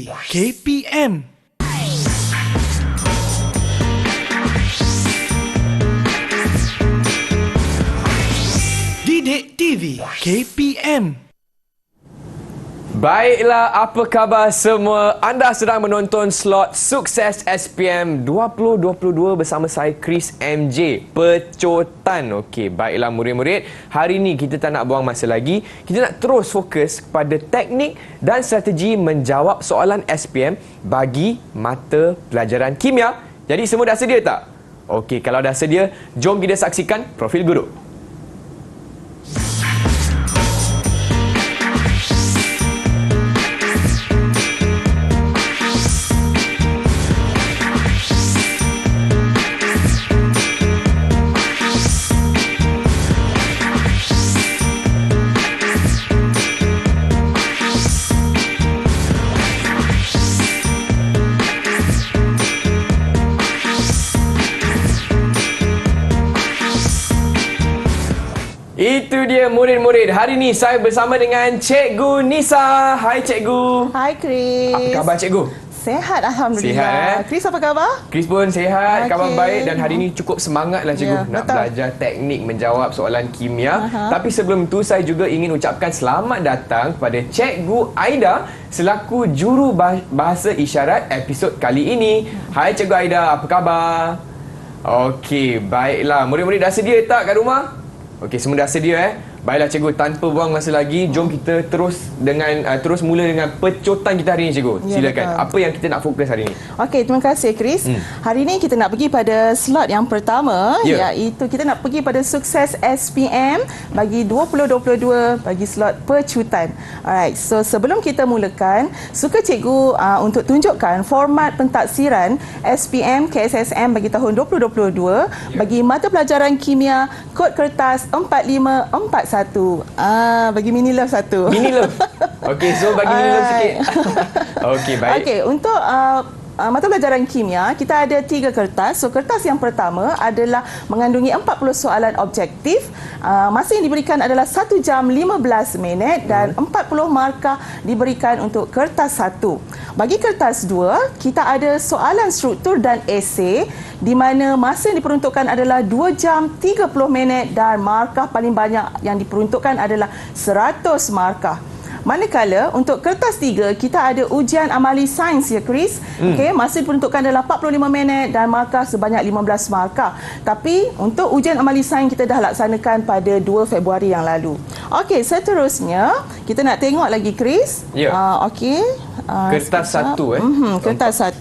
KPM. Didik TV KPM. Baiklah, apa khabar semua? Anda sedang menonton slot Sukses SPM 2022 bersama saya Chris MJ Pecotan. Okey, baiklah murid-murid, hari ini kita tak nak buang masa lagi. Kita nak terus fokus kepada teknik dan strategi menjawab soalan SPM bagi mata pelajaran kimia. Jadi semua dah sedia tak? Okey, kalau dah sedia, jom kita saksikan profil guru. Itu dia murid-murid. Hari ini saya bersama dengan Cikgu Nisa. Hai Cikgu. Hai Chris. Apa khabar Cikgu? Sehat Alhamdulillah. Sihat, Chris apa khabar? Chris pun sihat, khabar Okey. baik dan hari ini cukup semangat lah Cikgu Ya, nak betul. belajar teknik menjawab soalan kimia. Tapi sebelum itu saya juga ingin ucapkan selamat datang kepada Cikgu Aida selaku juru bahasa isyarat episod kali ini. Hai Cikgu Aida, apa khabar? Okey, baiklah. Murid-murid dah sedia tak kat rumah? Okey, semua dah sedia Baiklah cikgu, tanpa buang masa lagi, jom kita terus mula dengan pecotan kita hari ini cikgu. Ya, Silakan. betul. Apa yang kita nak fokus hari ini? Okey, terima kasih Chris. Hari ini kita nak pergi pada slot yang pertama, Ya. iaitu kita nak pergi pada Sukses SPM bagi 2022 bagi slot pecutan. Alright, so sebelum kita mulakan, suka cikgu untuk tunjukkan format pentaksiran SPM KSSM bagi tahun 2022 bagi mata pelajaran kimia kod kertas 4541. Bagi mini love satu. Mini love. Okey, so bagi mini love sikit. Okey, baik. Okey, untuk mata pelajaran kimia, kita ada 3 kertas. So, kertas yang pertama adalah mengandungi 40 soalan objektif. Masa yang diberikan adalah 1 jam 15 minit dan 40 markah diberikan untuk kertas 1. Bagi kertas 2, kita ada soalan struktur dan esei di mana masa yang diperuntukkan adalah 2 jam 30 minit dan markah paling banyak yang diperuntukkan adalah 100 markah. Manakala untuk kertas 3 kita ada ujian amali sains ya Chris. Okey, masa diperuntukkan adalah 45 minit dan markah sebanyak 15 markah. Tapi untuk ujian amali sains kita dah laksanakan pada 2 Februari yang lalu. Okey, seterusnya kita nak tengok lagi Chris. Ya. Okey. Kertas 1 kertas 1.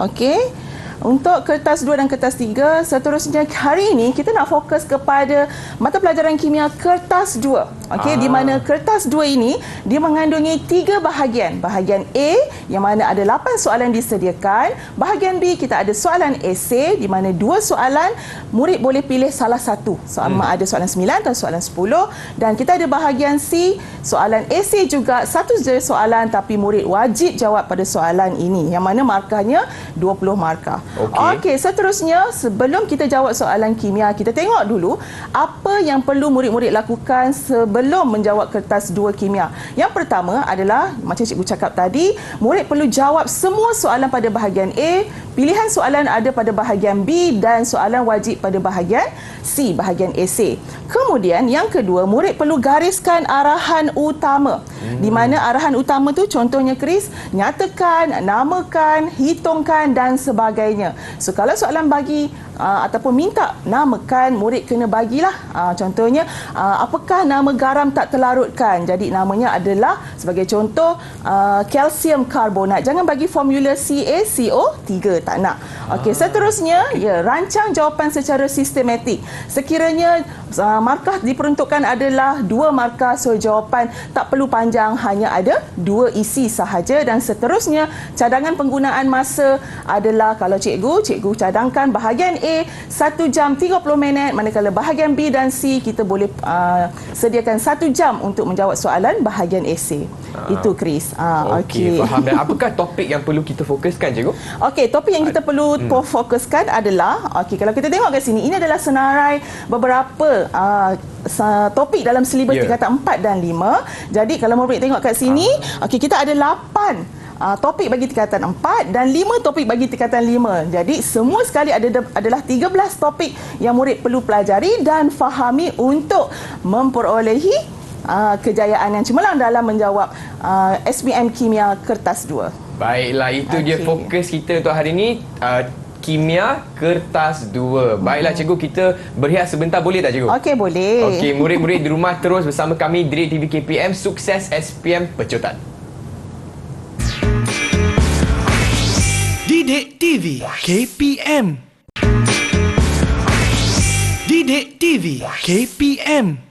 Okey. Untuk kertas 2 dan kertas 3, seterusnya hari ini kita nak fokus kepada mata pelajaran kimia kertas 2. Okey, di mana kertas 2 ini dia mengandungi 3 bahagian. Bahagian A yang mana ada 8 soalan disediakan. Bahagian B kita ada soalan esei di mana 2 soalan murid boleh pilih salah satu. Sama ada soalan 9 atau soalan 10 dan kita ada bahagian C soalan esei juga 1 je soalan tapi murid wajib jawab pada soalan ini yang mana markahnya 20 markah. Okey, seterusnya sebelum kita jawab soalan kimia, kita tengok dulu apa yang perlu murid-murid lakukan sebelum menjawab kertas 2 kimia. Yang pertama adalah macam cikgu cakap tadi, murid perlu jawab semua soalan pada bahagian A, pilihan soalan ada pada bahagian B dan soalan wajib pada bahagian C, bahagian esei. Kemudian yang kedua, murid perlu gariskan arahan utama. Di mana arahan utama tu contohnya Chris, nyatakan, namakan, hitungkan dan sebagainya. So kalau soalan bagi ataupun minta namakan, murid kena bagilah. Contohnya apakah nama garam tak terlarutkan? Jadi namanya adalah sebagai contoh kalsium karbonat. Jangan bagi formula CaCO3, tak nak. Okey, seterusnya ya, rancang jawapan secara sistematik. Sekiranya markah diperuntukkan adalah 2 markah, so jawapan tak perlu panjang, hanya ada 2 isi sahaja dan seterusnya cadangan penggunaan masa adalah kalau cikgu cadangkan bahagian A 1 jam 30 minit, manakala bahagian B dan C kita boleh sediakan 1 jam untuk menjawab soalan bahagian esei. Itu Chris. Okey, faham. Dan apakah topik yang perlu kita fokuskan cikgu? Okey, topik yang kita perlu fokuskan adalah, okey, kalau kita tengok kat sini, ini adalah senarai beberapa topik dalam silibus tingkatan 4 dan 5. Jadi kalau murid tengok kat sini, okey, kita ada 8 topik bagi tingkatan 4 dan 5 topik bagi tingkatan 5. Jadi semua sekali adalah 13 topik yang murid perlu pelajari dan fahami untuk memperolehi kejayaan yang cemerlang dalam menjawab SPM Kimia Kertas 2. Baiklah, itu dia fokus kita untuk hari ini. Kimia Kertas 2. Baiklah cikgu, kita berehat sebentar boleh tak cikgu? Okey, boleh. Okey, murid-murid di rumah terus bersama kami Didik TV KPM Sukses SPM Pecotan. Didik TV KPM. Didik TV KPM.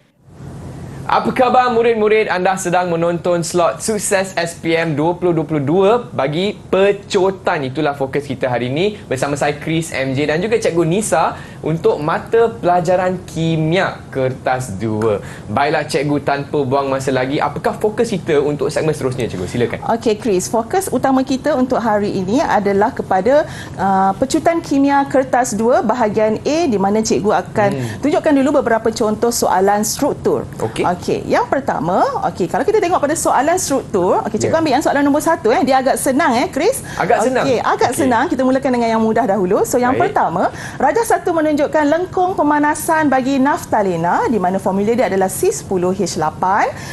Apa khabar murid-murid? Anda sedang menonton slot Sukses SPM 2022 bagi Pecotan. Itulah fokus kita hari ini bersama saya Chris MJ dan juga Cikgu Nisa untuk mata pelajaran Kimia Kertas 2. Baiklah Cikgu, tanpa buang masa lagi, apakah fokus kita untuk segmen seterusnya Cikgu? Silakan. Okey Chris, fokus utama kita untuk hari ini adalah kepada Pecutan Kimia Kertas 2 bahagian A, di mana cikgu akan tunjukkan dulu beberapa contoh soalan struktur. Okey, yang pertama, kalau kita tengok pada soalan struktur, cikgu ambil yang soalan nombor 1 dia agak senang Chris. Agak senang. Agak senang. Kita mulakan dengan yang mudah dahulu. So yang pertama, Rajah 1 menunjukkan lengkung pemanasan bagi naftalina di mana formula dia adalah C10H8.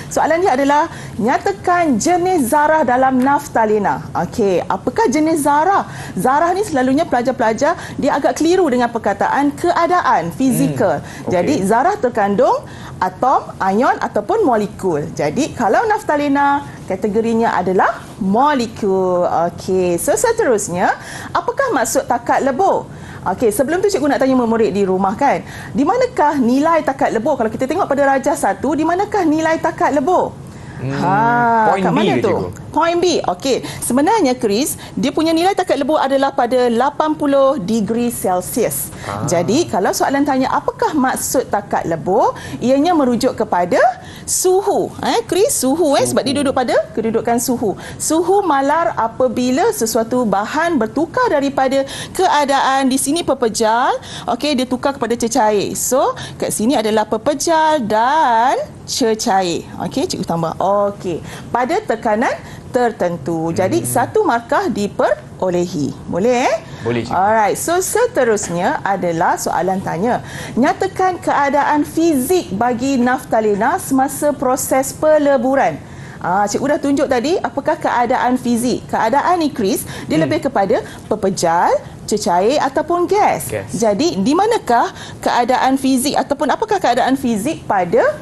Soalan dia adalah nyatakan jenis zarah dalam naftalina. Okey, apakah jenis zarah? Zarah ni selalunya pelajar-pelajar dia agak keliru dengan perkataan keadaan fizikal. Jadi zarah terkandung atom, ion ataupun molekul. Jadi kalau naftalina kategorinya adalah molekul. Okey, so seterusnya, apakah maksud takat lebur? Okey, sebelum tu cikgu nak tanya murid di rumah kan, di manakah nilai takat lebur? Kalau kita tengok pada Rajah 1, di manakah nilai takat lebur? Point kat B mana ke, tu? cikgu? Point B. Okey. Sebenarnya Chris, dia punya nilai takat lebur adalah pada 80 degree Celsius. Jadi kalau soalan tanya apakah maksud takat lebur, ianya merujuk kepada suhu. Chris, suhu sebab dia duduk pada kedudukan suhu. Suhu malar apabila sesuatu bahan bertukar daripada keadaan di sini pepejal, dia tukar kepada cecair. So, kat sini adalah pepejal dan cecair. Cikgu tambah. Pada tekanan tertentu. Jadi satu markah diperolehi. Boleh Boleh cikgu. Alright. So seterusnya adalah soalan tanya. Nyatakan keadaan fizik bagi naftalina semasa proses peleburan. Cikgu dah tunjuk tadi apakah keadaan fizik. Keadaan ni Chris, dia lebih kepada pepejal, cecair ataupun gas. Jadi di manakah keadaan fizik ataupun apakah keadaan fizik pada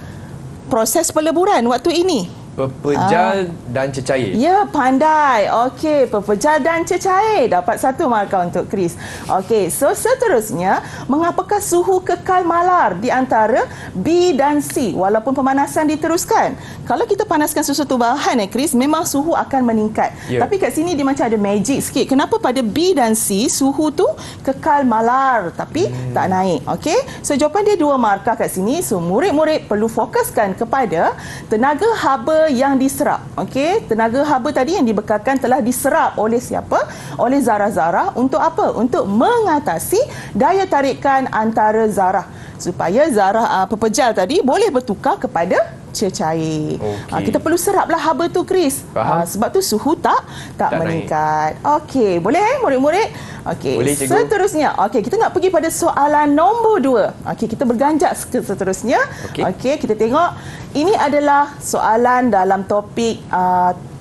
proses peleburan waktu ini? Pepejal dan cecair. Ya, pandai. Okey, pepejal dan cecair. Dapat satu markah untuk Chris. Okey, so seterusnya, mengapakah suhu kekal malar di antara B dan C walaupun pemanasan diteruskan? Kalau kita panaskan sesuatu bahan Chris, memang suhu akan meningkat. Tapi kat sini dia macam ada magic sikit. Kenapa pada B dan C suhu tu kekal malar tapi tak naik? Okey. So jawapan dia 2 markah kat sini. So murid-murid perlu fokuskan kepada tenaga haba yang diserap. Okey, tenaga haba tadi yang dibekalkan telah diserap oleh siapa? Oleh zarah-zarah untuk apa? Untuk mengatasi daya tarikan antara zarah supaya zarah pepejal tadi boleh bertukar kepada cecair. Kita perlu seraplah haba tu Chris. Sebab tu suhu tak meningkat. Okey, boleh murid-murid? Okey, seterusnya. Okey, kita nak pergi pada soalan nombor 2. Okey, kita berganjak seterusnya. Okey, kita tengok. Ini adalah soalan dalam topik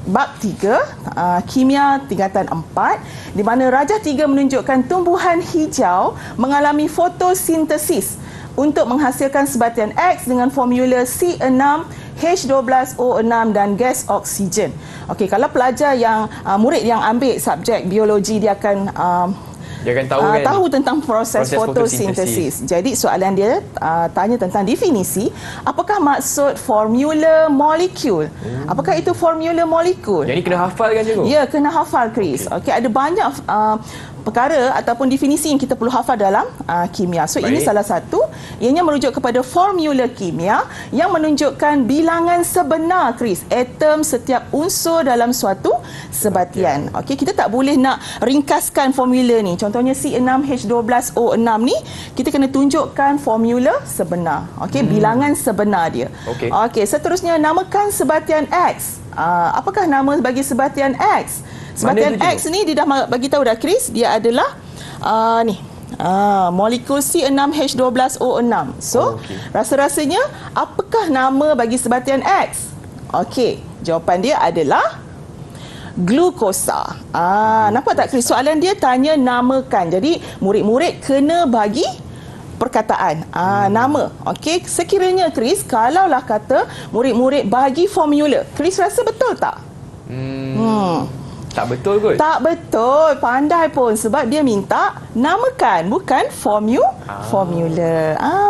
bab 3, kimia tingkatan 4, di mana Rajah 3 menunjukkan tumbuhan hijau mengalami fotosintesis untuk menghasilkan sebatian X dengan formula C6H12O6 dan gas oksigen. Okey, kalau pelajar yang murid yang ambil subjek biologi, dia akan tahu tentang proses fotosintesis. Jadi soalan dia tanya tentang definisi. Apakah maksud formula molekul? Apakah itu formula molekul? Yang ini kena hafal kan cikgu? Ya, kena hafal Chris. Okey, ada banyak perkara ataupun definisi yang kita perlu hafal dalam kimia. So ini salah satu, ianya merujuk kepada formula kimia yang menunjukkan bilangan sebenar Chris, atom setiap unsur dalam suatu sebatian. Okey, kita tak boleh nak ringkaskan formula ni. Contohnya C6H12O6 ni, kita kena tunjukkan formula sebenar. Okey, bilangan sebenar dia. Okey, seterusnya namakan sebatian X. Apakah nama bagi sebatian X? Sebatian X ni dia dah bagi tahu dah Chris, dia adalah molekul C6H12O6. So, rasa-rasanya apakah nama bagi sebatian X? Okey, jawapan dia adalah glukosa. Nampak tak Chris? Soalan dia tanya namakan. Jadi, murid-murid kena bagi perkataan, nama. Okey, sekiranya Chris, kalaulah kata murid-murid bagi formula, Chris rasa betul tak? Tak betul kot. Tak betul. Pandai pun sebab dia minta namakan, bukan formula.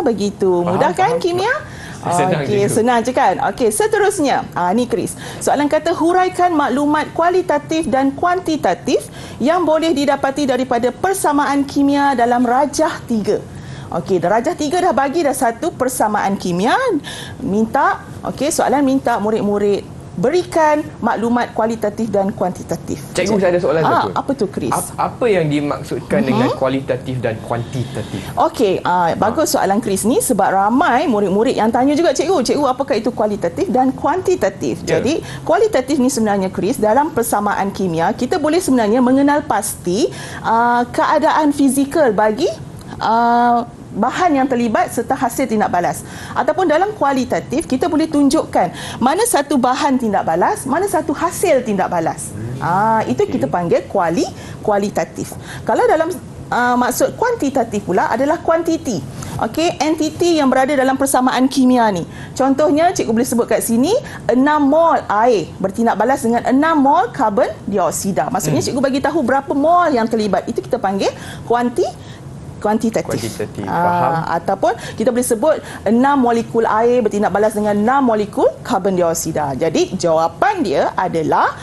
Begitu. Mudah kan kimia? Okey, senang je kan? Okey, seterusnya. Ni Chris. Soalan kata huraikan maklumat kualitatif dan kuantitatif yang boleh didapati daripada persamaan kimia dalam rajah 3. Okey, darjah 3 dah bagi dah satu persamaan kimia. Soalan minta murid-murid berikan maklumat kualitatif dan kuantitatif. Cikgu, saya ada soalan satu. Apa tu Chris? Apa yang dimaksudkan dengan kualitatif dan kuantitatif? Okey, bagus soalan Chris ni sebab ramai murid-murid yang tanya juga cikgu, apakah itu kualitatif dan kuantitatif? Jadi, kualitatif ni sebenarnya Chris, dalam persamaan kimia, kita boleh sebenarnya mengenal pasti keadaan fizikal bagi bahan yang terlibat serta hasil tindak balas. Ataupun dalam kualitatif, kita boleh tunjukkan mana satu bahan tindak balas, mana satu hasil tindak balas. Itu kita panggil kualitatif. Kalau dalam maksud kuantitatif pula adalah kuantiti. Okey, entiti yang berada dalam persamaan kimia ni. Contohnya, cikgu boleh sebut kat sini 6 mol air bertindak balas dengan 6 mol karbon dioksida. Maksudnya cikgu bagi tahu berapa mol yang terlibat. Itu kita panggil kuantitatif. Faham. Ataupun kita boleh sebut 6 molekul air bertindak balas dengan 6 molekul karbon dioksida. Jadi jawapan dia adalah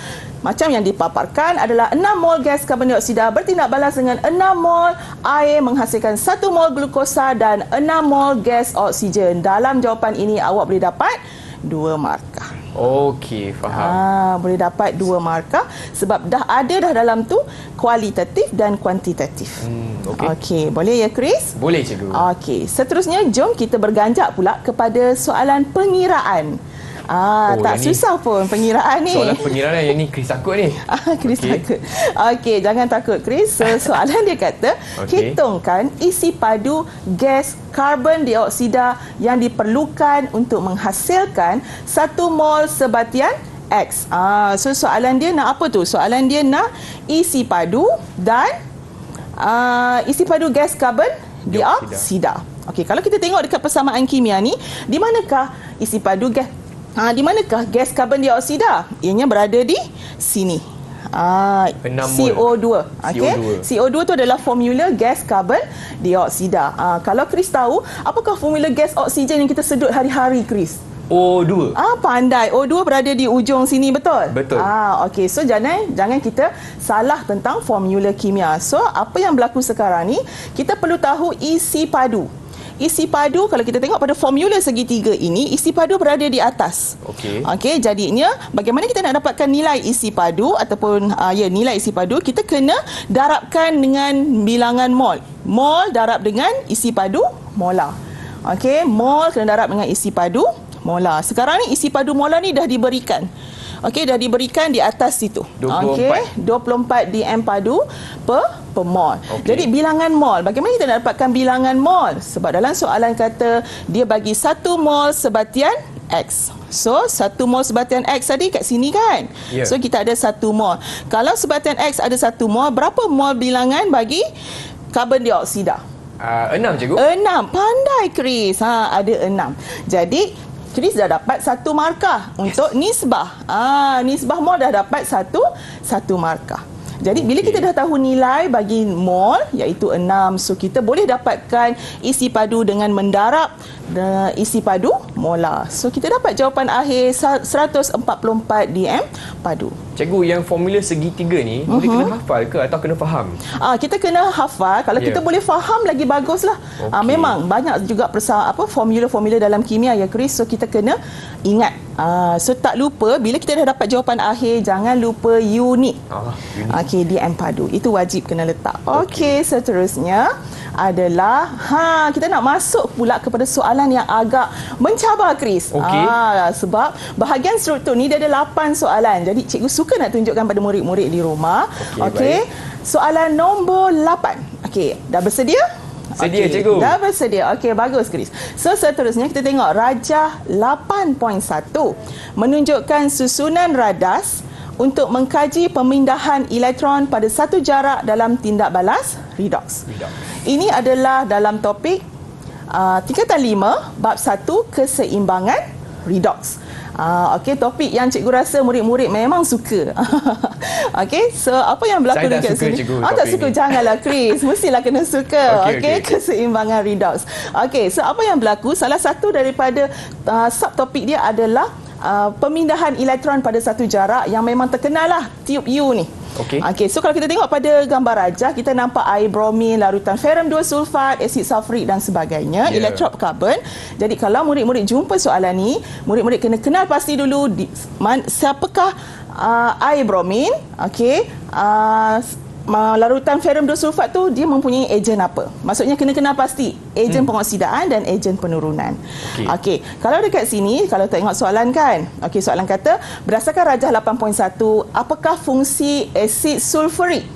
macam yang dipaparkan adalah 6 mol gas karbon dioksida bertindak balas dengan 6 mol air menghasilkan 1 mol glukosa dan 6 mol gas oksigen. Dalam jawapan ini awak boleh dapat 2 markah. Okey, faham. Boleh dapat 2 markah sebab dah ada dalam tu kualitatif dan kuantitatif. Okey, boleh ya Chris? Boleh cikgu. Okey, seterusnya jom kita berganjak pula kepada soalan pengiraan. Tak susah pun pengiraan ni. Soalan pengiraan yang ni Chris takut ni. Chris takut. Okey, jangan takut Chris. Soalan dia kata, hitungkan isi padu gas karbon dioksida yang diperlukan untuk menghasilkan 1 mol sebatian X. So soalan dia nak apa tu? Soalan dia nak isi padu dan isi padu gas karbon dioksida. Okey, kalau kita tengok dekat persamaan kimia ni, di manakah isi padu gas? Di manakah gas karbon dioksida? Ianya berada di sini. CO2. CO2 tu adalah formula gas karbon dioksida. Kalau Chris tahu, apakah formula gas oksigen yang kita sedut hari-hari, Chris? O2. Pandai. O2 berada di ujung sini, betul? Betul. Okey, so jangan kita salah tentang formula kimia. So, apa yang berlaku sekarang ni, kita perlu tahu isi padu. Isi padu, kalau kita tengok pada formula segitiga ini, isi padu berada di atas. Okey, jadinya bagaimana kita nak dapatkan nilai isi padu ataupun nilai isi padu, kita kena darabkan dengan bilangan mol. Mol darab dengan isi padu molar. Okey, mol kena darab dengan isi padu molar. Sekarang ni isi padu molar ni dah diberikan. Okey, dah diberikan di atas situ. 24 dm padu per mol. Jadi bilangan mol, bagaimana kita nak dapatkan bilangan mol? Sebab dalam soalan kata dia bagi 1 mol sebatian X. So 1 mol sebatian X tadi kat sini kan? So kita ada 1 mol. Kalau sebatian X ada 1 mol, berapa mol bilangan bagi karbon dioksida? 6 cikgu. 6. Pandai Chris. Ada 6. Jadi Chris dah dapat 1 markah untuk nisbah. Nisbah mol dah dapat 1 markah. Jadi bila kita dah tahu nilai bagi mol iaitu 6, so kita boleh dapatkan isi padu dengan mendarab isi padu molar. So kita dapat jawapan akhir 144 dm padu. Cikgu, yang formula segitiga ni boleh kena hafal ke atau kena faham? Kita kena hafal. Kalau kita boleh faham lagi baguslah. Memang banyak juga formula-formula dalam kimia ya Chris. So kita kena ingat So tak lupa bila kita dah dapat jawapan akhir, jangan lupa unit. Unit. Okey, di empadu. Itu wajib kena letak. Okey, seterusnya adalah kita nak masuk pula kepada soalan yang agak mencabar, Chris. Okey. Sebab bahagian struktur ni dia ada 8 soalan. Jadi cikgu suka nak tunjukkan pada murid-murid di rumah. Okey. Soalan nombor 8. Okey, dah bersedia? Sedia, cikgu. Dah bersedia. Okey, bagus, Chris. So, seterusnya kita tengok rajah 8.1 menunjukkan susunan radas untuk mengkaji pemindahan elektron pada satu jarak dalam tindak balas redox. Ini adalah dalam topik tingkatan 5 bab 1 keseimbangan redox. Okey, topik yang cikgu rasa murid-murid memang suka. Okey, so apa yang berlaku dekat sini? Tak suka, janganlah, Chris. Mestilah kena suka. Okey, keseimbangan redox. Okey, so apa yang berlaku? Salah satu daripada subtopik dia adalah pemindahan elektron pada satu jarak yang memang terkenal lah, tiub U ni. Okey, so kalau kita tengok pada gambar rajah, kita nampak air bromin, larutan ferrum 2 sulfat, asid sulfurik dan sebagainya, elektrod karbon. Jadi kalau murid-murid jumpa soalan ni, murid-murid kena kenal pasti dulu siapakah air bromin, okey, larutan ferrum 2 sulfat tu dia mempunyai ejen apa. Maksudnya kena kenal pasti ejen pengoksidaan dan ejen penurunan. Okey, kalau dekat sini kalau tengok soalan kan. Okey, soalan kata berdasarkan rajah 8.1 apakah fungsi asid sulfurik?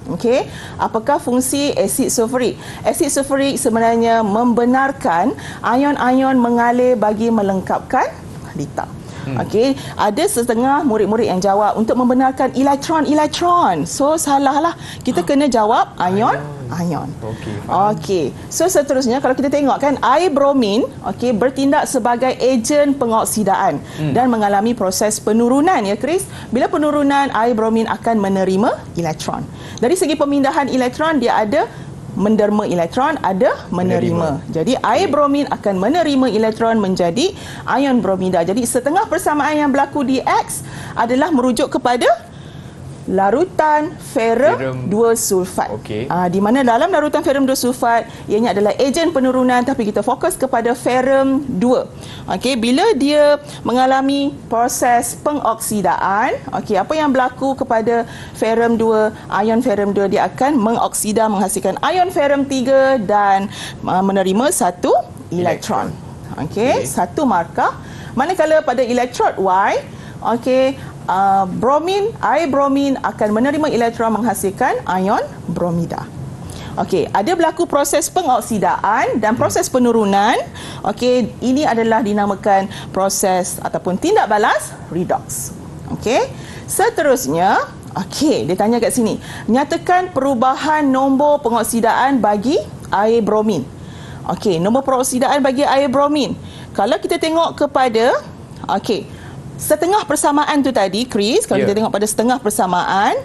Okey, apakah fungsi asid sulfurik? Asid sulfurik sebenarnya membenarkan ion-ion mengalir bagi melengkapkan litar. Okey, ada setengah murid-murid yang jawab untuk membenarkan elektron. So salahlah. Kita kena jawab ion. Okey. So seterusnya kalau kita tengok kan air bromin bertindak sebagai ejen pengoksidaan dan mengalami proses penurunan ya, Chris. Bila penurunan air bromin akan menerima elektron. Dari segi pemindahan elektron dia ada menderma elektron, ada menerima. Jadi air bromin akan menerima elektron menjadi ion bromida. Jadi setengah persamaan yang berlaku di X adalah merujuk kepada larutan ferrum 2 sulfat. Di mana dalam larutan ferrum 2 sulfat ianya adalah ejen penurunan, tapi kita fokus kepada ferrum 2. Okey, bila dia mengalami proses pengoksidaan, apa yang berlaku kepada ferrum 2, ion ferrum 2 dia akan mengoksida menghasilkan ion ferrum 3 dan menerima satu elektron. Okey, satu markah. Manakala pada elektrod Y, air bromin akan menerima elektron menghasilkan ion bromida. Okey, ada berlaku proses pengoksidaan dan proses penurunan. Okey, ini adalah dinamakan proses ataupun tindak balas redox. Okey, seterusnya, dia tanya kat sini, nyatakan perubahan nombor pengoksidaan bagi air bromin. Okey, nombor pengoksidaan bagi air bromin. Kalau kita tengok kepada setengah persamaan tu tadi, Chris, kalau kita tengok pada setengah persamaan,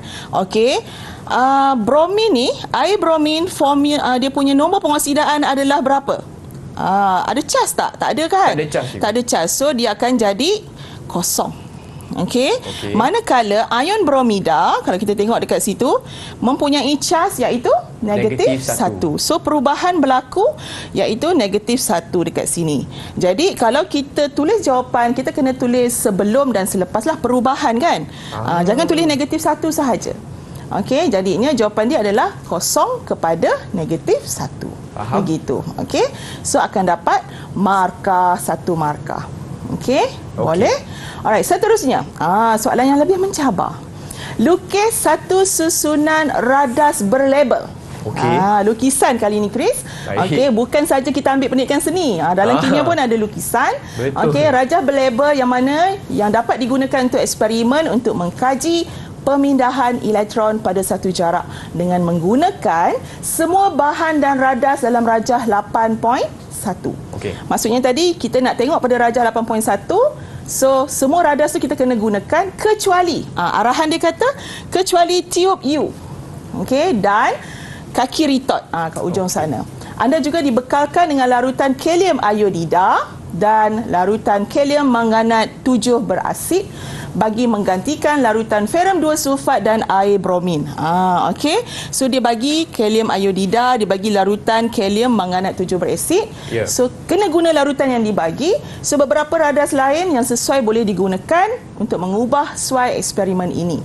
bromin ni, air bromin dia punya nombor pengoksidaan adalah berapa? Ada cas tak? Tak ada kan? Tak ada cas. So dia akan jadi kosong. Manakala ion bromida, kalau kita tengok dekat situ, mempunyai cas iaitu negatif 1. So perubahan berlaku iaitu negatif 1 dekat sini. Jadi kalau kita tulis jawapan, kita kena tulis sebelum dan selepaslah perubahan kan. Jangan tulis negatif 1 sahaja. Jadinya jawapan dia adalah kosong kepada negatif 1. Begitu. So akan dapat markah 1 markah. Boleh? Alright, seterusnya. Soalan yang lebih mencabar. Lukis satu susunan radas berlabel. Lukisan kali ini, Chris. Bukan saja kita ambil pendidikan seni. Dalam kimia pun ada lukisan. Rajah berlabel yang dapat digunakan untuk eksperimen untuk mengkaji pemindahan elektron pada satu jarak dengan menggunakan semua bahan dan radas dalam rajah 8.1. Maksudnya tadi kita nak tengok pada rajah 8.1. So, semua radas tu kita kena gunakan kecuali, arahan dia kata, kecuali tiub U. Dan kaki retort kat ujung sana. Anda juga dibekalkan dengan larutan kalium iodida. dan larutan kalium manganat 7 berasid bagi menggantikan larutan ferrum 2 sulfat dan air bromin. Okey. So dia bagi kalium iodida, dia bagi larutan kalium manganat 7 berasid. Ya. So kena guna larutan yang dibagi. So beberapa radas lain yang sesuai boleh digunakan untuk mengubah suai eksperimen ini.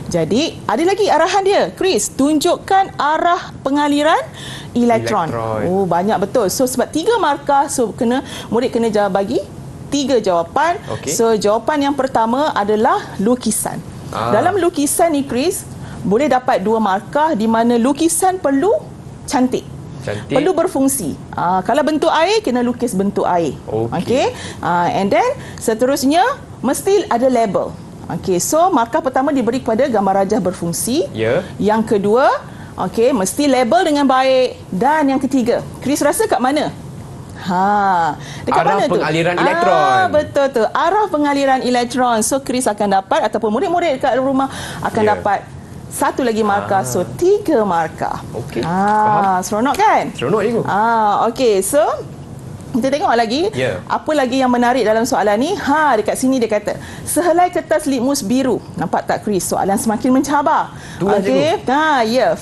Jadi, ada lagi arahan dia. Chris, tunjukkan arah pengaliran elektron. Oh, banyak betul. So sebab 3 markah, so murid kena jawab bagi 3 jawapan. Okey. So jawapan yang pertama adalah lukisan. Dalam lukisan ni Chris, boleh dapat 2 markah di mana lukisan perlu cantik. Perlu berfungsi. Kalau bentuk air, kena lukis bentuk air. Okey. And then seterusnya mesti ada label. Okey, so markah pertama diberi kepada gambar rajah berfungsi. Ya. Yang kedua, okey, mesti label dengan baik. Dan yang ketiga, Chris rasa kat mana? Dekat arah mana tu? pengaliran elektron. Betul tu. Arah pengaliran elektron. So Chris akan dapat ataupun murid-murid kat rumah akan dapat satu lagi markah. So 3 markah. Okey. Seronok kan? Seronok cikgu. Okey, so kita tengok lagi apa lagi yang menarik dalam soalan ni. Dekat sini dia kata sehelai kertas litmus biru. Nampak tak Chris? Soalan semakin mencabar. Okey.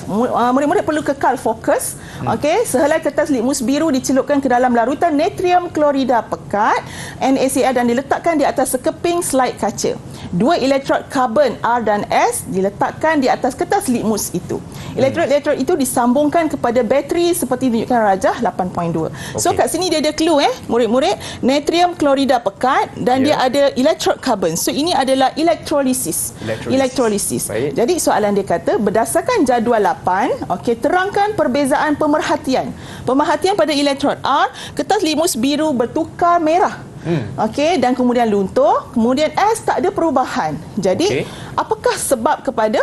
Murid-murid perlu kekal fokus. Okey, sehelai kertas litmus biru dicelupkan ke dalam larutan natrium klorida pekat NaCl dan diletakkan di atas sekeping slide kaca. 2 elektrod karbon R dan S diletakkan di atas kertas litmus itu. Elektrod-elektrod itu disambungkan kepada bateri seperti tunjukkan rajah 8.2. So kat sini dia ada clue murid-murid, natrium klorida pekat dan dia ada elektrod karbon. So ini adalah elektrolisis. Baik. Jadi soalan dia kata berdasarkan jadual 8, okey, terangkan perbezaan pemerhatian. Pemerhatian pada elektrod R, kertas litmus biru bertukar merah. Okey, dan kemudian luntur, kemudian S tak ada perubahan. Jadi apakah sebab kepada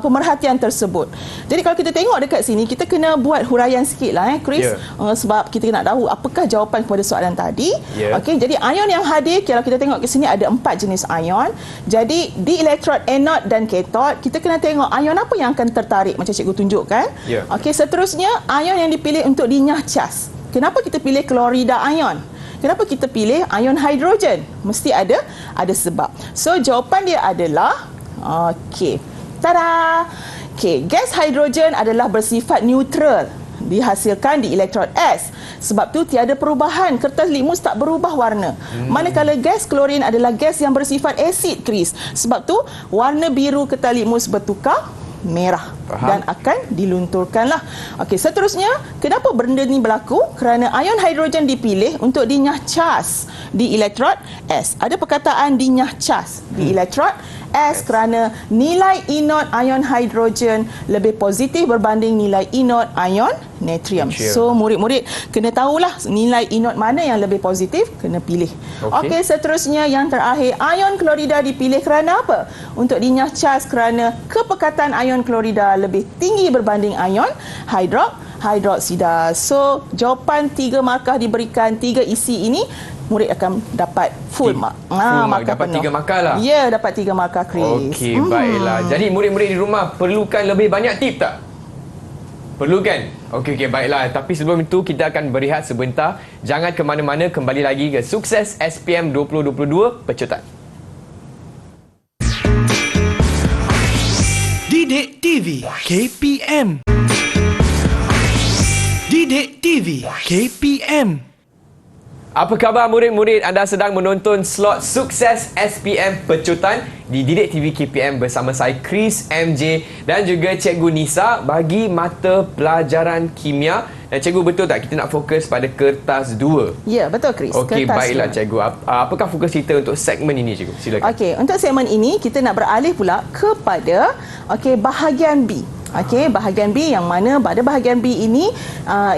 pemerhatian tersebut? Jadi kalau kita tengok dekat sini, kita kena buat huraian sikitlah Chris, sebab kita nak tahu apakah jawapan kepada soalan tadi. Okey, jadi ion yang hadir, kalau kita tengok ke sini ada 4 jenis ion. Jadi di elektrod anode dan kathod, kita kena tengok ion apa yang akan tertarik macam cikgu tunjukkan. Okey, seterusnya ion yang dipilih untuk dinyah cas. Kenapa kita pilih klorida ion? Kenapa kita pilih ion hidrogen? Mesti ada sebab. So jawapan dia adalah okey. Tada! Okey, gas hidrogen adalah bersifat neutral, dihasilkan di elektrod S. Sebab tu tiada perubahan, kertas litmus tak berubah warna. Manakala gas klorin adalah gas yang bersifat asid, Chris. Sebab tu warna biru kertas litmus bertukar merah. Dan akan dilunturkanlah. Okey, seterusnya, kenapa benda ni berlaku? Kerana ion hidrogen dipilih untuk dinyah cas di elektrod S. Ada perkataan dinyah cas di elektrod S kerana nilai inot ion hidrogen lebih positif berbanding nilai inot ion natrium. So murid-murid kena tahulah nilai inot mana yang lebih positif, kena pilih. Okey, seterusnya yang terakhir, ion klorida dipilih kerana apa? Untuk dinyah cas kerana kepekatan ion klorida lebih tinggi berbanding ion hidroksida. So jawapan 3 markah diberikan, 3 isi ini murid akan dapat full mark. Markah dapat penuh. 3 markah lah. Ya, dapat 3 markah, Chris. Okey, baiklah. Jadi murid-murid di rumah perlukan lebih banyak tip tak? Perlu kan? Okey, baiklah. Tapi sebelum itu kita akan berehat sebentar. Jangan ke mana-mana, kembali lagi ke Sukses SPM 2022 Pecutan. Didik TV KPM. Didik TV KPM. Apa khabar murid-murid? Anda sedang menonton slot Sukses SPM Pecutan di Didik TV KPM bersama saya Chris MJ dan juga Cikgu Nisa bagi mata pelajaran kimia. Dan cikgu, betul tak kita nak fokus pada kertas 2? Ya, betul Chris. Okey, baiklah 2. cikgu. Apakah fokus kita untuk segmen ini cikgu? Silakan. Okey, untuk segmen ini kita nak beralih pula kepada bahagian B. Okey, bahagian B yang mana pada bahagian B ini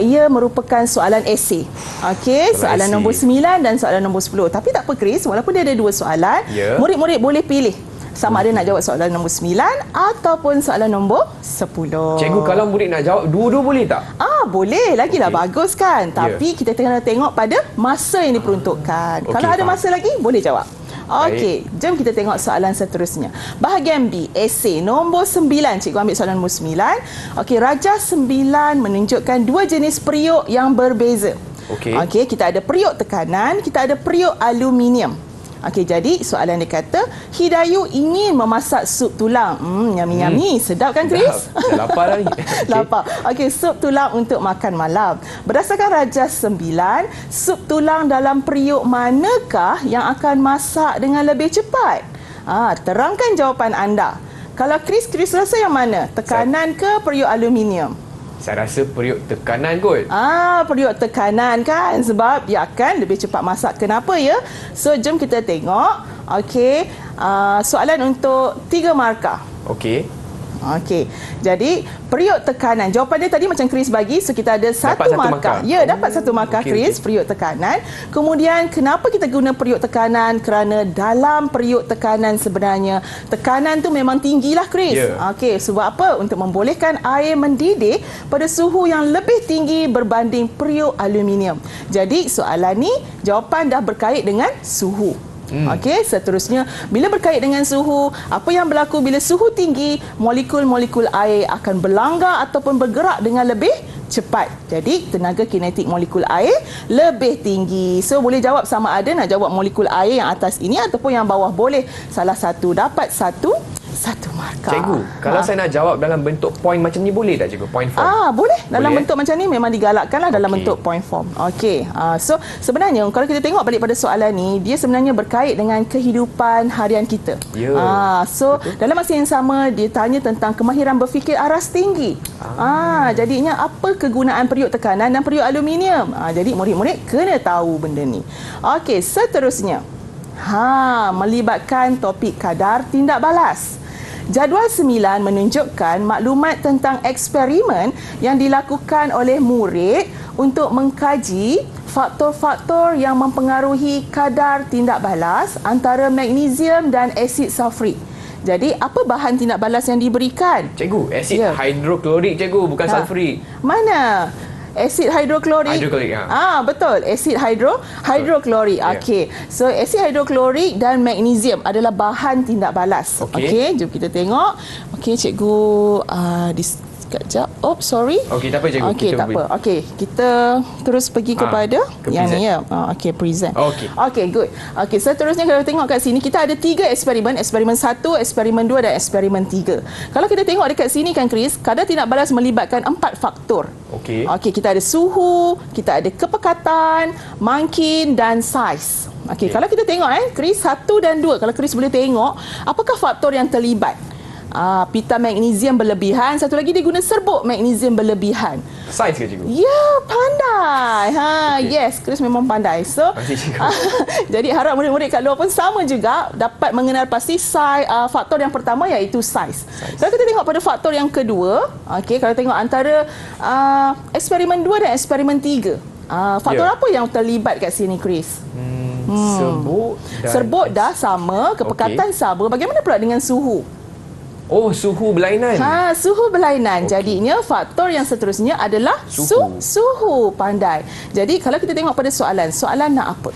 ia merupakan soalan esei. Okey, soalan nombor 9 dan soalan nombor 10. Tapi tak apa Chris, walaupun dia ada 2 soalan, murid-murid boleh pilih sama ada nak jawab soalan nombor 9 ataupun soalan nombor 10. Cikgu, kalau murid nak jawab dua-dua boleh tak? Boleh. Lagilah bagus kan. Tapi kita kena tengok pada masa yang diperuntukkan. Kalau ada masa lagi, boleh jawab. Okey, jom kita tengok soalan seterusnya. Bahagian B, esei nombor 9. Cikgu ambil soalan nombor 9. Okey, rajah 9 menunjukkan 2 jenis periuk yang berbeza. Okey. Okey, kita ada periuk tekanan, kita ada periuk aluminium. Okey, jadi soalan dia kata, Hidayu ingin memasak sup tulang. Yummy. Sedap kan, Chris? Dah lapar dah ni. Okey. Lapar. Okey, sup tulang untuk makan malam. Berdasarkan Rajas 9, sup tulang dalam periuk manakah yang akan masak dengan lebih cepat? Terangkan jawapan anda. Kalau Chris rasa yang mana? Tekanan ke periuk aluminium? Saya rasa periuk tekanan kot. Periuk tekanan kan, sebab dia akan lebih cepat masak. Kenapa ya? So, jom kita tengok. Okey, soalan untuk 3 markah. Okey. Okey. Jadi, periuk tekanan. Jawapan dia tadi macam Chris bagi, so kita ada Dapat satu markah. Ya, dapat satu markah, Chris, periuk tekanan. Kemudian, kenapa kita guna periuk tekanan? Kerana dalam periuk tekanan sebenarnya, tekanan tu memang tinggilah, Chris. Ya. Okey, sebab apa? Untuk membolehkan air mendidih pada suhu yang lebih tinggi berbanding periuk aluminium. Jadi, soalan ni, jawapan dah berkait dengan suhu. Okey, seterusnya, bila berkait dengan suhu, apa yang berlaku bila suhu tinggi, molekul-molekul air akan berlanggar ataupun bergerak dengan lebih cepat. Jadi, tenaga kinetik molekul air lebih tinggi. So, boleh jawab sama ada nak jawab molekul air yang atas ini ataupun yang bawah. Boleh salah satu, dapat satu markah. Cikgu, kalau saya nak jawab dalam bentuk point macam ni boleh tak, cikgu? Point form? Boleh. Dalam Boleh, bentuk macam ni memang digalakkanlah dalam bentuk point form. Okey. So, sebenarnya kalau kita tengok balik pada soalan ni, dia sebenarnya berkait dengan kehidupan harian kita. Ya. So, dalam masa yang sama, dia tanya tentang kemahiran berfikir aras tinggi. Jadinya apa kegunaan periuk tekanan dan periuk aluminium? Jadi, murid-murid kena tahu benda ni. Okey, seterusnya. Melibatkan topik kadar tindak balas. Jadual 9 menunjukkan maklumat tentang eksperimen yang dilakukan oleh murid untuk mengkaji faktor-faktor yang mempengaruhi kadar tindak balas antara magnesium dan asid sulfurik. Jadi, apa bahan tindak balas yang diberikan? Cikgu, asid hidroklorik, cikgu, bukan sulfurik. Mana? Asid hidroklorik. Betul. Asid hidroklorik. Okey. So, asid hidroklorik dan magnesium adalah bahan tindak balas. Okey, jom kita tengok. Okey, cikgu sekejap. Sorry. Okey, tak apa, cikgu. Okey, tak apa. Okey, kita terus pergi kepada yang ni ya. Okey, present. Okey, good. Okey, seterusnya kalau tengok kat sini, kita ada 3 eksperimen. Eksperimen 1, eksperimen 2 dan eksperimen 3. Kalau kita tengok dekat sini kan, Chris, kadar tindak balas melibatkan 4 faktor. Okey, kita ada suhu, kita ada kepekatan, mangkin dan saiz. Okey, kalau kita tengok Chris, 1 dan 2, kalau Chris boleh tengok, apakah faktor yang terlibat? Pita magnesium berlebihan, satu lagi dia guna serbuk magnesium berlebihan. Saiz ke, cikgu? Ya, pandai. Yes, Chris memang pandai. So, jadi harap murid-murid kat luar pun sama juga dapat mengenal pasti faktor yang pertama iaitu saiz. Kalau kita tengok pada faktor yang kedua, kalau tengok antara eksperimen 2 dan eksperimen 3, faktor apa yang terlibat kat sini, Chris? Serbuk dah sama, kepekatan sama. Bagaimana pula dengan suhu? Suhu berlainan. Suhu berlainan. Jadinya faktor yang seterusnya adalah suhu. Pandai. Jadi kalau kita tengok pada soalan nak apa?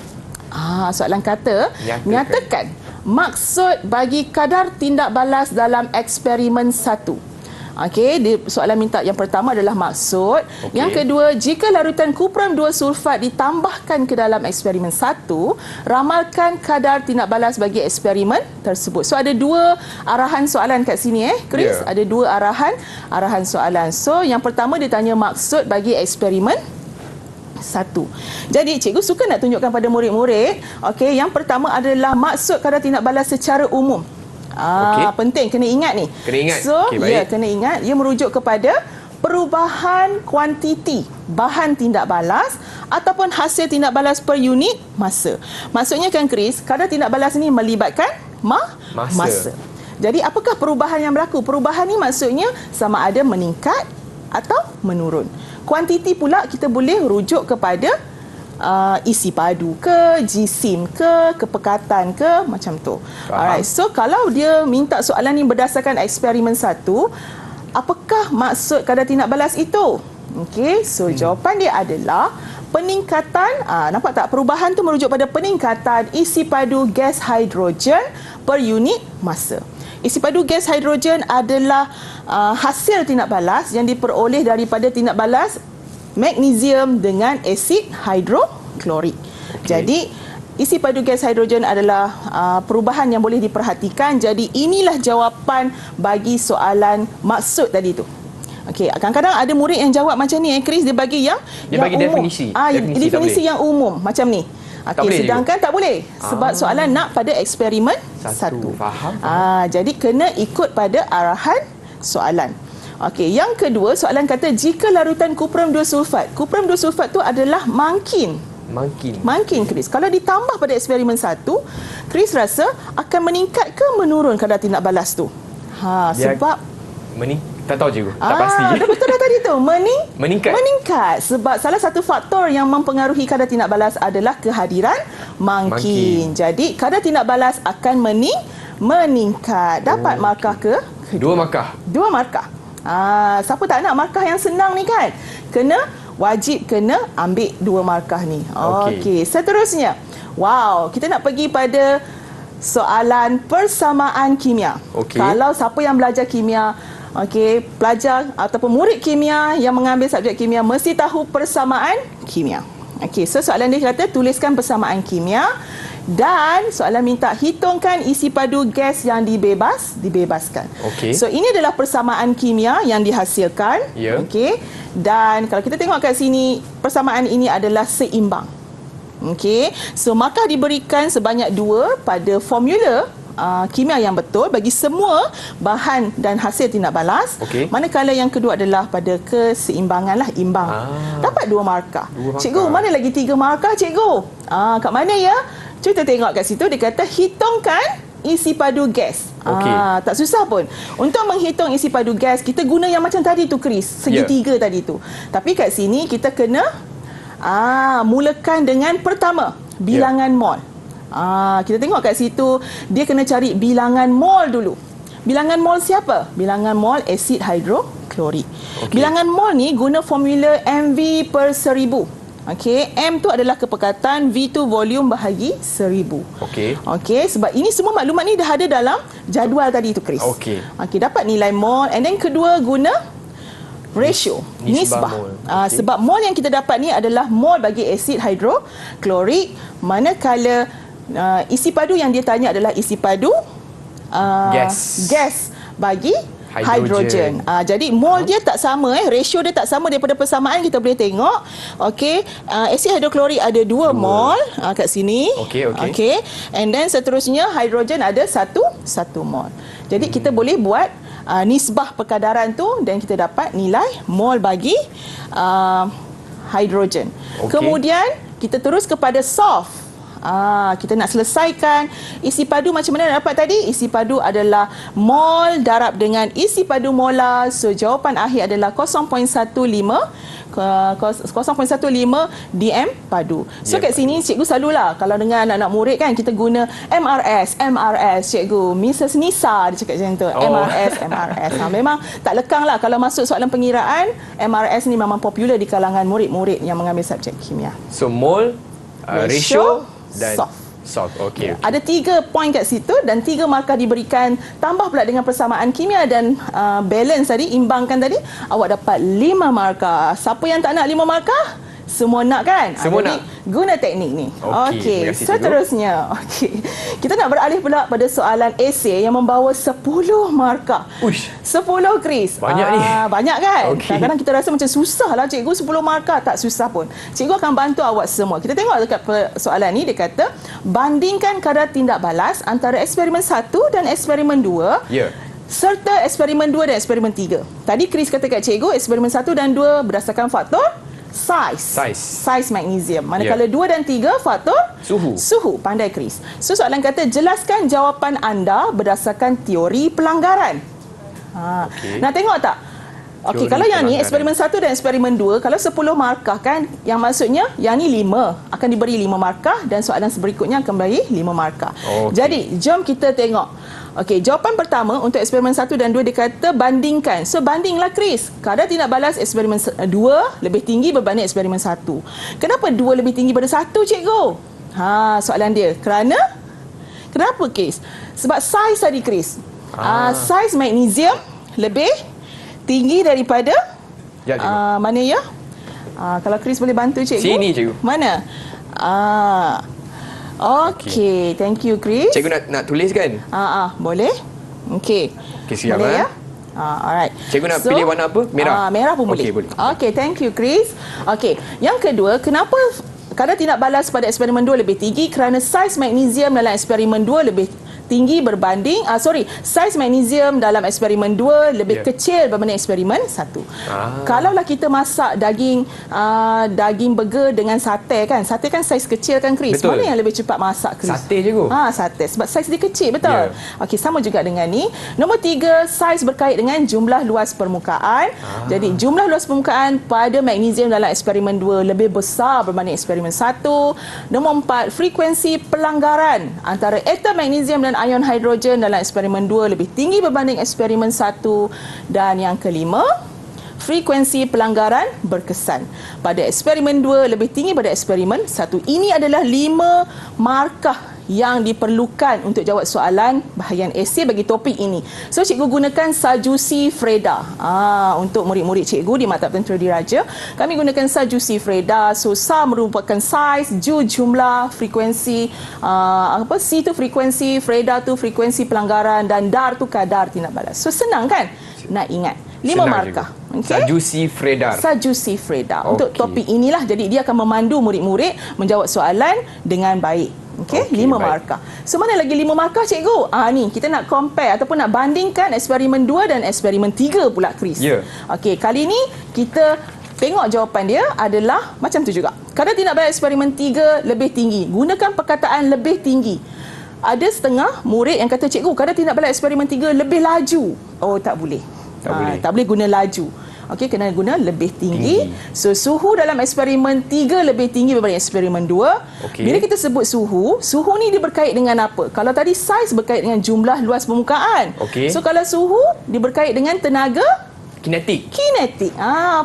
Soalan kata, nyatakan maksud bagi kadar tindak balas dalam eksperimen 1. Okey, soalan minta yang pertama adalah maksud. Yang kedua, jika larutan kupram 2 sulfat ditambahkan ke dalam eksperimen 1, ramalkan kadar tindak balas bagi eksperimen tersebut. So ada 2 arahan soalan kat sini Chris. Ada 2 arahan soalan. So yang pertama dia tanya maksud bagi eksperimen 1. Jadi cikgu suka nak tunjukkan pada murid-murid, yang pertama adalah maksud kadar tindak balas secara umum. Penting, kena ingat ni. So, kena ingat. Ia merujuk kepada perubahan kuantiti bahan tindak balas ataupun hasil tindak balas per unit masa. Maksudnya kan, Chris, kadar tindak balas ini melibatkan masa. Jadi, apakah perubahan yang berlaku? Perubahan ni maksudnya sama ada meningkat atau menurun. Kuantiti pula kita boleh rujuk kepada isi padu ke, jisim ke, kepekatan ke, macam tu. Alright, so kalau dia minta soalan ni berdasarkan eksperimen 1, apakah maksud kadar tindak balas itu? Okey, so jawapan dia adalah peningkatan, nampak tak? Perubahan tu merujuk pada peningkatan isi padu gas hidrogen per unit masa. Isi padu gas hidrogen adalah hasil tindak balas yang diperoleh daripada tindak balas magnesium dengan asid hidroklorik. Jadi isi padu gas hidrogen adalah perubahan yang boleh diperhatikan. Jadi inilah jawapan bagi soalan maksud tadi tu. Okey, kadang-kadang ada murid yang jawab macam ni, Chris, dia bagi yang bagi umum. definisi yang umum macam ni. Okey, sedangkan tak boleh sebab soalan nak pada eksperimen satu. Faham. Jadi kena ikut pada arahan soalan. Okey, yang kedua soalan kata jika larutan kuprum 2 sulfat. Kuprum 2 sulfat tu adalah mangkin, Chris. Kalau ditambah pada eksperimen 1, Chris rasa akan meningkat ke menurun kadar tindak balas tu? Sebab tak tahu cikgu. Tak pasti. Dah betul dah tadi tu. Meningkat. Sebab salah satu faktor yang mempengaruhi kadar tindak balas adalah kehadiran mangkin. Jadi kadar tindak balas akan meningkat. Dapat markah ke? 2 markah. 2 markah. Siapa tak nak markah yang senang ni kan? Wajib kena ambil 2 markah ni. Okey, seterusnya. Wow, kita nak pergi pada soalan persamaan kimia. Kalau siapa yang belajar kimia, pelajar ataupun murid kimia yang mengambil subjek kimia mesti tahu persamaan kimia. So soalan dia kata tuliskan persamaan kimia dan soalan minta hitungkan isi padu gas yang dibebaskan. So ini adalah persamaan kimia yang dihasilkan. Dan kalau kita tengok kat sini, persamaan ini adalah seimbang. So markah diberikan sebanyak 2 pada formula kimia yang betul bagi semua bahan dan hasil tindak balas. Manakala yang kedua adalah pada keseimbangan lah, imbang. Dapat 2 markah. Cikgu, mana lagi 3 markah, cikgu? Kat mana ya? Kita tengok kat situ, dia kata hitungkan isi padu gas. Tak susah pun. Untuk menghitung isi padu gas, kita guna yang macam tadi tu, Chris. Segitiga tadi tu. Tapi kat sini kita kena mulakan dengan pertama, bilangan mol. Kita tengok kat situ, dia kena cari bilangan mol dulu. Bilangan mol siapa? Bilangan mol asid hidroklorik. Bilangan mol ni guna formula MV per 1000. M tu adalah kepekatan, V tu volume bahagi 1000. Sebab ini semua maklumat ni dah ada dalam jadual tadi tu, Chris. Dapat nilai mol, and then kedua guna ratio, nisbah. Sebab mol yang kita dapat ni adalah mol bagi asid hidroklorik, manakala isi padu yang dia tanya adalah isi padu gas bagi hidrogen. Jadi mol dia tak sama, ratio dia tak sama. Daripada persamaan kita boleh tengok. Asid hidroklorik ada 2 mol kat sini. And then seterusnya hidrogen ada 1 mol. Jadi kita boleh buat nisbah perkadaran tu dan kita dapat nilai mol bagi hidrogen. Kemudian kita terus kepada soft. Kita nak selesaikan isi padu macam mana nak dapat tadi? Isi padu adalah mol darab dengan isi padu molar. So jawapan akhir adalah 0.15 dm padu. So kat sini cikgu selalulah kalau dengan anak-anak murid kan, kita guna MRS cikgu. Mrs. Nisa dia cakap macam tu. MRS. Memang tak lekang lah kalau masuk soalan pengiraan. MRS ni memang popular di kalangan murid-murid yang mengambil subjek kimia. So mol, ratio dan soft. Ada 3 poin kat situ dan 3 markah diberikan. Tambah pula dengan persamaan kimia dan balance tadi, imbangkan tadi, awak dapat 5 markah. Siapa yang tak nak 5 markah? Semua nak kan? Semua nak. Guna teknik ni. Okey. Seterusnya. Kita nak beralih pula pada soalan esei yang membawa 10 markah. 10, Chris. Banyak ni. Banyak kan? Kadang-kadang kita rasa macam susah lah, cikgu, 10 markah. Tak susah pun. Cikgu akan bantu awak semua. Kita tengok dekat soalan ni, dia kata bandingkan kadar tindak balas antara eksperimen 1 dan eksperimen 2. Serta eksperimen 2 dan eksperimen 3. Tadi Chris kata kat cikgu, eksperimen 1 dan 2 berdasarkan faktor size magnesium. Manakala 2 dan 3 faktor suhu. Pandai, Chris. So soalan kata jelaskan jawapan anda berdasarkan teori pelanggaran. Nak tengok tak? Kalau yang ni eksperimen 1 dan eksperimen 2, kalau 10 markah kan, yang maksudnya yang ni 5 akan diberi 5 markah dan soalan berikutnya akan beri 5 markah. Jadi jom kita tengok. Jawapan pertama untuk eksperimen 1 dan 2 dikata bandingkan. So bandinglah, Chris. Kadar tindak balas eksperimen 2 lebih tinggi berbanding eksperimen 1. Kenapa 2 lebih tinggi pada 1, cikgu? Soalan dia. Kenapa, Chris? Sebab size tadi, Chris. Size magnesium lebih tinggi daripada mana ya? Kalau Chris boleh bantu cikgu. Sini, cikgu. Mana? Okey, thank you Chris. Cikgu nak tulis kan? Boleh. Okey. Okey, siap boleh ya? Alright. Cikgu nak pilih warna apa? Merah? Merah pun boleh. Okey, boleh. Okey, thank you Chris. Okey, yang kedua, kenapa kadar tindak balas pada eksperimen 2 lebih tinggi? Kerana saiz magnesium dalam eksperimen 2 lebih tinggi berbanding saiz magnesium dalam eksperimen 2 lebih kecil berbanding eksperimen 1. Kalaulah kita masak daging burger dengan sate kan saiz kecil kan Chris. Betul. Mana yang lebih cepat masak Chris? Sate cikgu. Sate sebab saiz dia kecil, betul. Okey, sama juga dengan ni. Nombor 3, saiz berkait dengan jumlah luas permukaan. Jadi jumlah luas permukaan pada magnesium dalam eksperimen 2 lebih besar berbanding eksperimen 1. Nombor 4, frekuensi pelanggaran antara atom magnesium dan ion hidrogen dalam eksperimen 2 lebih tinggi berbanding eksperimen 1. Dan yang kelima, frekuensi pelanggaran berkesan pada eksperimen 2 lebih tinggi pada eksperimen 1. Ini adalah 5 markah yang diperlukan untuk jawab soalan bahagian esei bagi topik ini. So, cikgu gunakan Sajusi Freda. Untuk murid-murid cikgu di Maktab Tentera Diraja, kami gunakan Sajusi Freda. So, Sa merupakan saiz, Ju jumlah, frekuensi, C tu frekuensi, Freda tu frekuensi pelanggaran dan Dar tu kadar tindak balas. So, senang kan? Nak ingat. 5 markah. Okay? Sajusi Freda. Sajusi Freda. Untuk topik inilah, jadi dia akan memandu murid-murid menjawab soalan dengan baik. Okey, 5 markah. So, mana lagi 5 markah cikgu? Ni kita nak compare ataupun nak bandingkan eksperimen 2 dan eksperimen 3 pula Chris. Okey, kali ni kita tengok jawapan dia adalah macam tu juga. Kadar tindak balas eksperimen 3 lebih tinggi. Gunakan perkataan lebih tinggi. Ada setengah murid yang kata, cikgu, kadar tindak balas eksperimen 3 lebih laju. Tak boleh. Tak boleh guna laju. Okey, kena guna lebih tinggi. So, suhu dalam eksperimen 3 lebih tinggi berbanding eksperimen 2. Bila kita sebut suhu ni dia berkait dengan apa? Kalau tadi saiz berkait dengan jumlah luas permukaan. So, kalau suhu dia berkait dengan tenaga kinetik.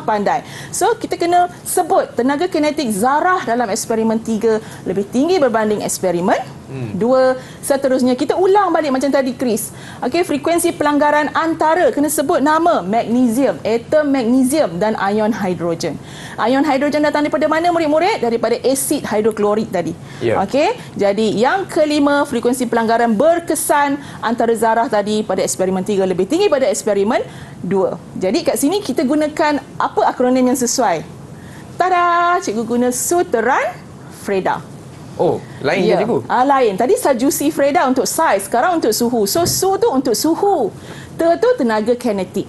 Pandai. So, kita kena sebut tenaga kinetik zarah dalam eksperimen 3 lebih tinggi berbanding eksperimen 2. Seterusnya, kita ulang balik macam tadi, Chris. Okey, frekuensi pelanggaran antara, kena sebut nama magnesium, atom magnesium dan ion hidrogen. Ion hidrogen datang daripada mana, murid-murid? Daripada asid hidroklorik tadi. Okey, jadi yang kelima, frekuensi pelanggaran berkesan antara zarah tadi pada eksperimen 3 lebih tinggi pada eksperimen 2. Jadi kat sini kita gunakan apa akronim yang sesuai? Tada! Cikgu guna Suteran Freda. Lain je cikgu? Lain. Tadi Sajusi Freda untuk saiz, sekarang untuk suhu. So, Su tu untuk suhu. Te tu tenaga kinetik.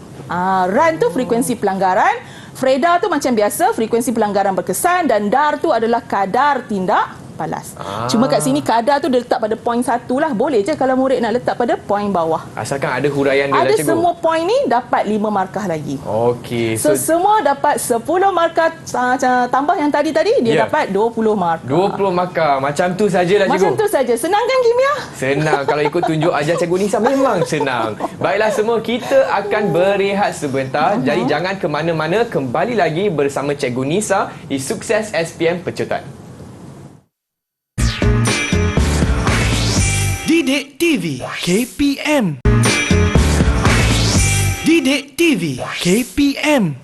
Ran tu frekuensi pelanggaran. Freda tu macam biasa, frekuensi pelanggaran berkesan. Dan Dar tu adalah kadar tindak balas. Cuma kat sini kadar tu dia letak pada poin 1 lah. Boleh je kalau murid nak letak pada poin bawah. Asalkan ada huraian dia ada lah cikgu. Semua poin ni dapat 5 markah lagi. Okey. So, semua dapat 10 markah, tambah yang tadi dia dapat 20 markah. 20 markah. Macam tu sajalah cikgu. Macam tu saja. Senang kan kimia? Senang. Kalau ikut tunjuk ajar Cikgu Nisa memang senang. Baiklah semua, kita akan berehat sebentar. Jadi jangan ke mana-mana. Kembali lagi bersama Cikgu Nisa di Sukses SPM Pecotan. Didik TV KPM. Didik TV KPM.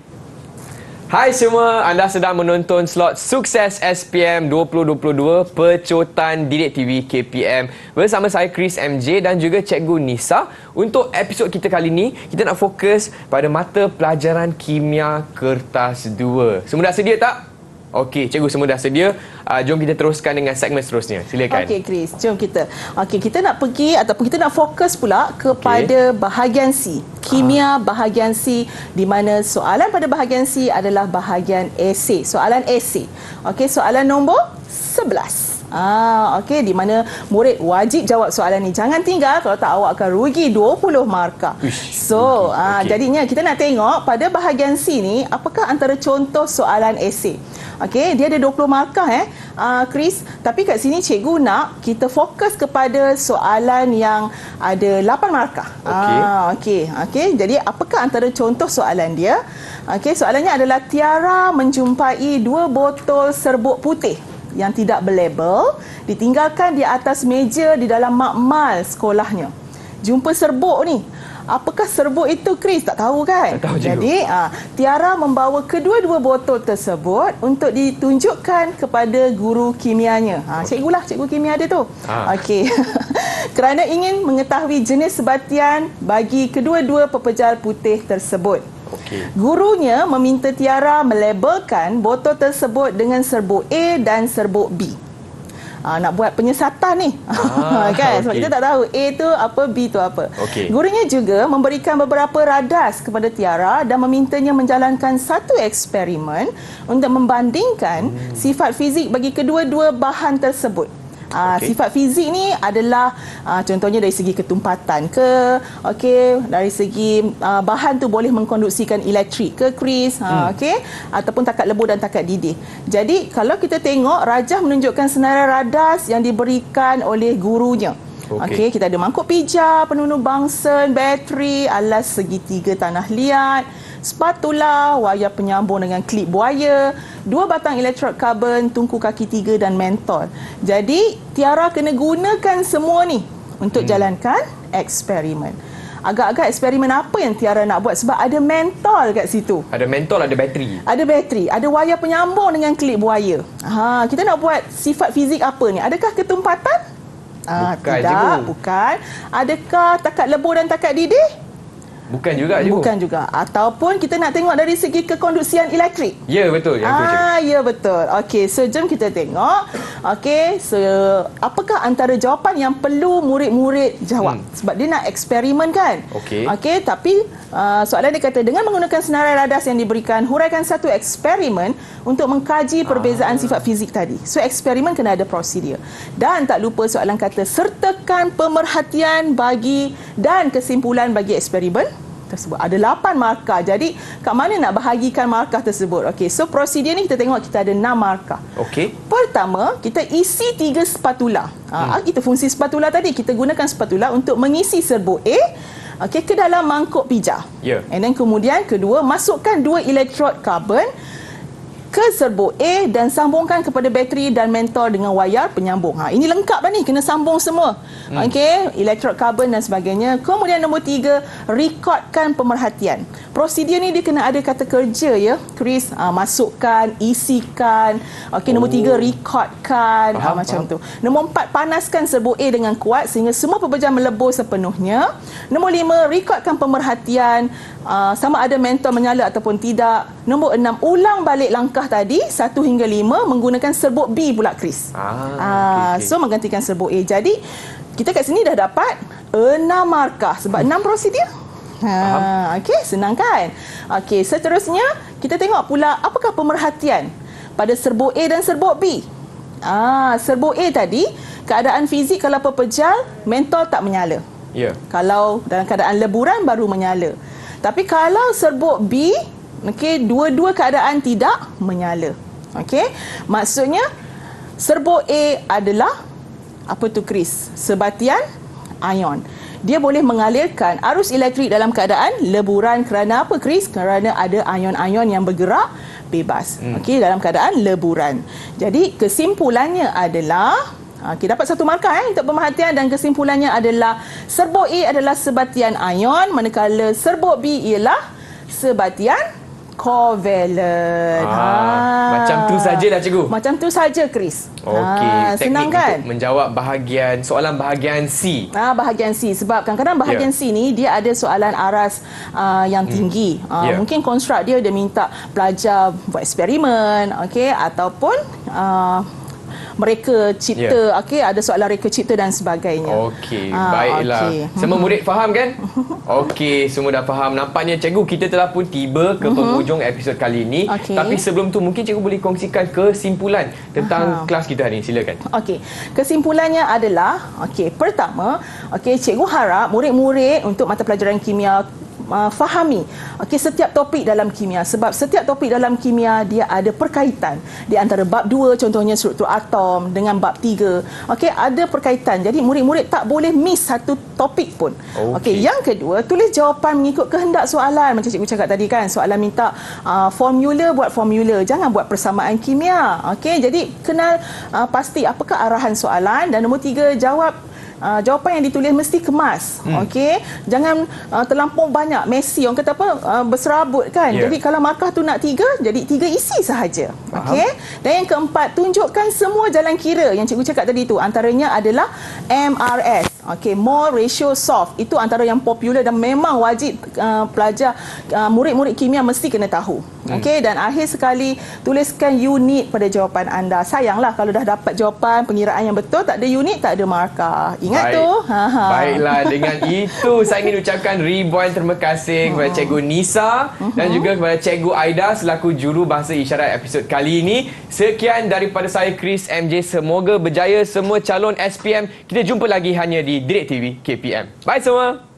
Hai semua, anda sedang menonton slot Sukses SPM 2022 Pecotan Didik TV KPM bersama saya Chris MJ dan juga Cikgu Nisa. Untuk episod kita kali ini, kita nak fokus pada mata pelajaran kimia kertas 2. Semua dah sedia tak? Okey, cikgu semua dah sedia. Jom kita teruskan dengan segmen seterusnya. Silakan. Okey, Chris. Jom kita. Okey, kita nak pergi ataupun kita nak fokus pula kepada bahagian C. Kimia bahagian C, di mana soalan pada bahagian C adalah bahagian esei. Soalan esei. Okey, soalan nombor 11. Okey, di mana murid wajib jawab soalan ni. Jangan tinggal, kalau tak awak akan rugi 20 markah. So, jadinya kita nak tengok pada bahagian C ni, apakah antara contoh soalan esei. Okey, dia ada 20 markah Chris. Tapi kat sini cikgu nak kita fokus kepada soalan yang ada 8 markah. Okey. Jadi apakah antara contoh soalan dia? Okey, soalannya adalah Tiara menjumpai 2 botol serbuk putih yang tidak berlabel ditinggalkan di atas meja di dalam makmal sekolahnya. Jumpa serbuk ni. Apakah serbuk itu, Chris? Tak tahu kan? Tak tahu, cikgu. Jadi, Tiara membawa kedua-dua botol tersebut untuk ditunjukkan kepada guru kimianya. Cikgu lah, cikgu kimia dia tu. Okey. Kerana ingin mengetahui jenis sebatian bagi kedua-dua pepejal putih tersebut. Gurunya meminta Tiara melabelkan botol tersebut dengan serbuk A dan serbuk B. Nak buat penyesatan ni. Kan? Sebab kita tak tahu A tu apa, B tu apa. Gurunya juga memberikan beberapa radas kepada Tiara dan memintanya menjalankan satu eksperimen untuk membandingkan sifat fizik bagi kedua-dua bahan tersebut. Sifat fizik ni adalah contohnya dari segi ketumpatan ke, dari segi bahan tu boleh mengkonduksikan elektrik ke, Chris, ataupun takat lebur dan takat didih. Jadi kalau kita tengok, Rajah menunjukkan senarai radas yang diberikan oleh gurunya. Kita ada mangkuk pijak, penunu bangsen, bateri, alas segitiga tanah liat, spatula, wayar penyambung dengan klip buaya, 2 batang elektrod karbon, tungku kaki 3 dan mentol. Jadi, Tiara kena gunakan semua ni untuk jalankan eksperimen. Agak-agak eksperimen apa yang Tiara nak buat? Sebab ada mentol kat situ. Ada mentol, ada bateri. Ada bateri, ada wayar penyambung dengan klip buaya. Kita nak buat sifat fizik apa ni? Adakah ketumpatan? Bukan, tidak, cikgu. bukan. Adakah takat lebur dan takat didih? Bukan juga, cikgu. Bukan juga. Ataupun kita nak tengok dari segi kekonduksian elektrik. Ya, betul. Yang tu, cikgu. Ya, betul. Okey, so jom kita tengok. Okey, so apakah antara jawapan yang perlu murid-murid jawab? Sebab dia nak eksperimen kan? Okey, tapi soalan dia kata, dengan menggunakan senarai radas yang diberikan, huraikan satu eksperimen untuk mengkaji perbezaan sifat fizik tadi. So, eksperimen kena ada prosedur. Dan tak lupa soalan kata, sertakan pemerhatian bagi dan kesimpulan bagi eksperimen tersebut. Ada 8 markah. Jadi, kat mana nak bahagikan markah tersebut? Okey, so prosedur ni kita tengok kita ada 6 markah. Pertama, kita isi 3 spatula. Itu fungsi spatula tadi. Kita gunakan spatula untuk mengisi serbuk A ke dalam mangkuk pijak. And then kemudian kedua, masukkan 2 elektrod karbon ke serbuk A dan sambungkan kepada bateri dan mentol dengan wayar penyambung. Ini lengkap dah ni, kena sambung semua. Elektrod karbon dan sebagainya. Kemudian nombor 3, rekodkan pemerhatian. Prosedur ni dia kena ada kata kerja, ya, Chris. Masukkan, isikan. Nombor 3, rekodkan. Macam tu. Nombor 4, panaskan serbuk A dengan kuat sehingga semua pepejal melebur sepenuhnya. Nombor 5, rekodkan pemerhatian sama ada mentol menyala ataupun tidak. Nombor 6, ulang balik langkah tadi 1 hingga 5 menggunakan serbuk B pula, Chris. So menggantikan serbuk A. Jadi kita kat sini dah dapat 6 markah sebab 6 prosedur. Senang kan? Seterusnya kita tengok pula apakah pemerhatian pada serbuk A dan serbuk B. Serbuk A tadi, keadaan fizik kalau pepejal, mentol tak menyala. Kalau dalam keadaan leburan baru menyala. Tapi kalau serbuk B, dua-dua keadaan tidak menyala. Maksudnya serbuk A adalah apa tu, Chris? Sebatian ion. Dia boleh mengalirkan arus elektrik dalam keadaan leburan. Kerana apa, Chris? Kerana ada ion-ion yang bergerak bebas. Dalam keadaan leburan. Jadi kesimpulannya adalah dapat 1 markah untuk pemerhatian, dan kesimpulannya adalah serbuk A adalah sebatian ion, manakala serbuk B ialah sebatian kovalen. Macam tu sajalah, cikgu. Macam tu saja, Chris. Teknik Senang kan? untuk menjawab soalan bahagian C. Bahagian C. Sebab kadang-kadang bahagian C ni dia ada soalan aras yang tinggi. Mungkin konstruk dia minta pelajar buat eksperimen, ataupun mereka cipta, ada soalan reka cipta dan sebagainya. Baiklah. Semua murid faham kan? Semua dah faham. Nampaknya cikgu, kita telah pun tiba ke penghujung episod kali ini. Tapi sebelum tu mungkin cikgu boleh kongsikan kesimpulan tentang kelas kita hari ini. Silakan. Kesimpulannya adalah, pertama, cikgu harap murid-murid untuk mata pelajaran kimia fahami setiap topik dalam kimia, sebab setiap topik dalam kimia dia ada perkaitan di antara bab 2, contohnya struktur atom, dengan bab 3. Ada perkaitan. Jadi murid-murid tak boleh miss satu topik pun. Yang kedua, tulis jawapan mengikut kehendak soalan. Macam cikgu cakap tadi kan, soalan minta formula, buat formula, jangan buat persamaan kimia. Jadi kenal pasti apakah arahan soalan. Dan nombor 3, jawab jawapan yang ditulis mesti kemas. Okey, jangan terlampau banyak, messy. Orang kata apa, berserabut kan. Ya. Jadi kalau markah tu nak 3, jadi 3 isi sahaja. Okey. Dan yang keempat, tunjukkan semua jalan kira yang cikgu cakap tadi tu. Antaranya adalah MRS. Okey, more ratio soft. Itu antara yang popular dan memang wajib pelajar murid-murid kimia mesti kena tahu. Okey, dan akhir sekali tuliskan unit pada jawapan anda. Sayanglah kalau dah dapat jawapan pengiraan yang betul, tak ada unit, tak ada markah. Ingat tu. Baiklah, dengan itu saya ingin ucapkan ribuan terima kasih kepada Cikgu Nisa dan juga kepada Cikgu Aida selaku juru bahasa isyarat episod kali ini. Sekian daripada saya Chris MJ. Semoga berjaya semua calon SPM. Kita jumpa lagi hanya di Direct TV KPM. Bye semua.